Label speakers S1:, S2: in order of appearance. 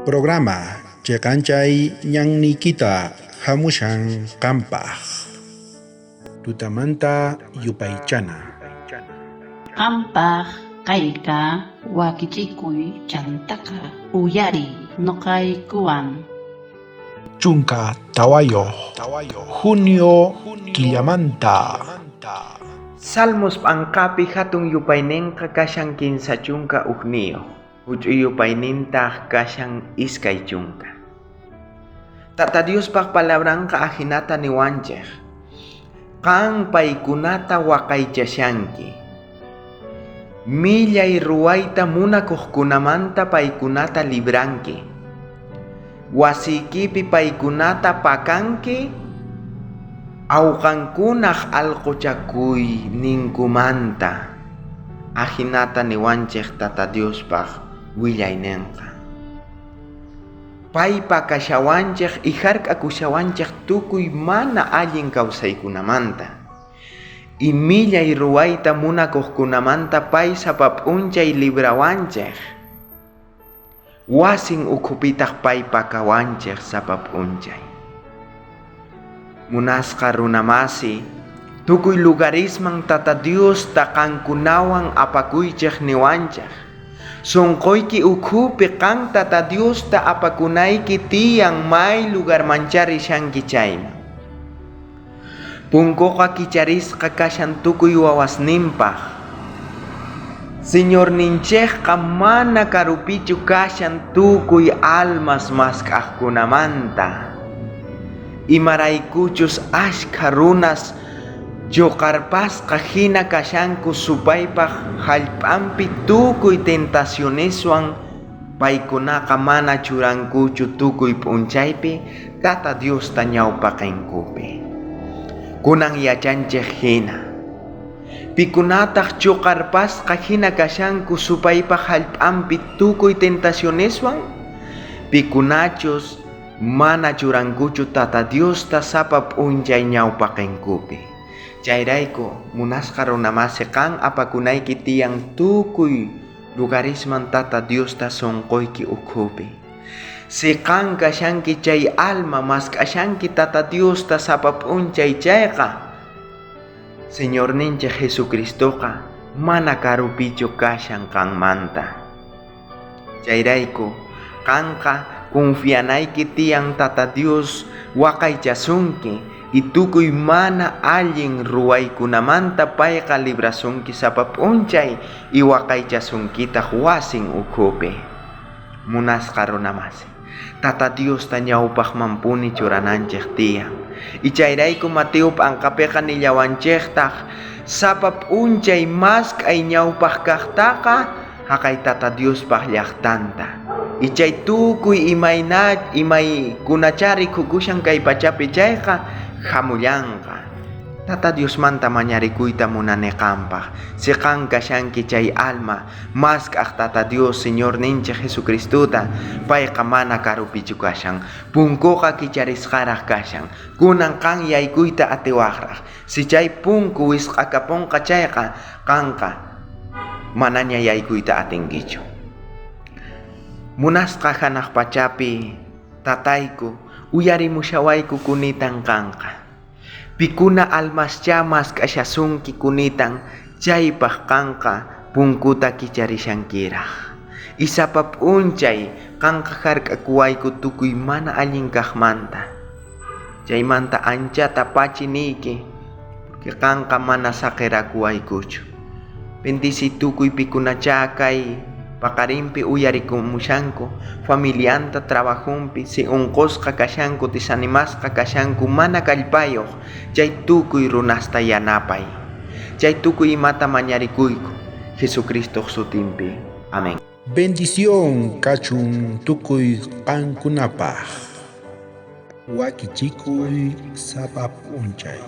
S1: Programa Chekanchay Ñan Nikita Hamushan Kampaj Tutamanta Yupaychana
S2: Qampaq kayka wakichikuy chantaka uyari noqaykuwan.
S1: Chunka Tawayo Junio Killamanta
S3: Salmos pangkapi hatun yupaynenqa kashan kinsa chunka ugniyo. Huch'uy yupaynintaq kashan iskay chunka. Tata Diospaq palabranqa ahinata niwanchik. Qan paykunata waqaychashanki. Millay ruwayta munakuqkunamanta paykunata libranki. Wasiykipi paykunata pakanki. Awqankunaq allquchakuy ninkumanta. Ahinata niwanchik Tata Diospaq willayninqa. Paypa kashawanchik ihark'akushawanchik tukuy mana allin kawsaykunamanta. Imillay ruwayta munakuqkunamanta pay sapap'unchay librawanchik. Wasin ukhupitaq paypa kawanchik sapap'unchay. Munasqa runamasi, tukuy lugarisman Tata Dios taqankunawan apakuychik niwanchik. Sunquyki ukhupi qan Tata Dios ta apakunayki tiyang may lugarmanchari shanki chayman. Punkuqa kicharisqa kashan tukuy wawasninpaq. Señor ninchikqa mana karupichu kashan tukuy almas maskaqkunamanta. Imaraykuchus ashka runas Yoqarpasqa hina kashanku supaypaq hallp'anpi tukuy tentacioneswan paykunaqa mana churankuchu tukuy p'unchaypi Tata Diosta ñawpaqinkupi. Kunan yachanchik hina. Pikunataq chuqarpasqa hina kashanku supaypaq hallp'anpi tukuy tentacioneswan pikunachus mana churankuchu Tata Diosta sapa p'unchay ñawpaqinkupi. Chayrayku munasqa runamasi qan apakunayki tiyang tukuy lugarisman Tata Diosta sunquyki ukhupi. Si qan kashanki chay alma mask'ashanki Tata Diosta sapap'unchay chayqa, Señor ninchik Jesucristoqa mana karupichu kashan qanmanta. Chayrayku qanqa confianayki tiyang Tata Dios waqaychasunki y tukuy mana allin ruwaykunamanta payqa librasunki sapap'unchay y waqaychasunkitaq wasin ukhupi. Munasqa runamasi, Tata Diosta ñawpaqmanpuni churananchik tiyang. Y chayrayku Mateo p'anqapiqa nillawanchiktaq sapap'unchay mask'ay ñawpaq kaqtaqa haqay Tata Diospaq llaqtanta. Y chay tukuy imaykunachari khukushan kay pachapi chayqa hamullanqa. Tata Diosmanta mañarikuyta munaniqanpaq. Si qan kashanki chay alma mask'aq Tata Dios Señor ninchik Jesucristuta payqa mana karupichu kashan. Punkuqa kicharisqaraq kashan. Kunan qan yaykuyta atiwaqraq. Si chay punku wisq'akapunqa chayqa qanqa manaña yaykuyta atinkichu. Munasqa hanaq pachapi tatayku uyarimushawayku kunitan kanqa. Pikuna almascha mask'ashasunki kunitan chaypaq kanqa punkuta kicharishankiraq. Isapap'unchay kanqa hark'akuwayku tukuy mana allin kaqmanta. Chaymanta anchata pachiniki porque kanqa mana saqirakuwaykuchu. Bendisi tukuy pikunacha kay paqarinpi uyarikumushanku, familianta trabajunpi, si unqusqa kashanku, tisanimasqa kashanku, mana kallpayuq, chay tukuy runasta yanapay. Chay tukuy imata mañarikuyku, Jesucristo sutinpi. Amén.
S1: Bendición kachun tukuy qankunapaj wakichikuy sapap'unchay.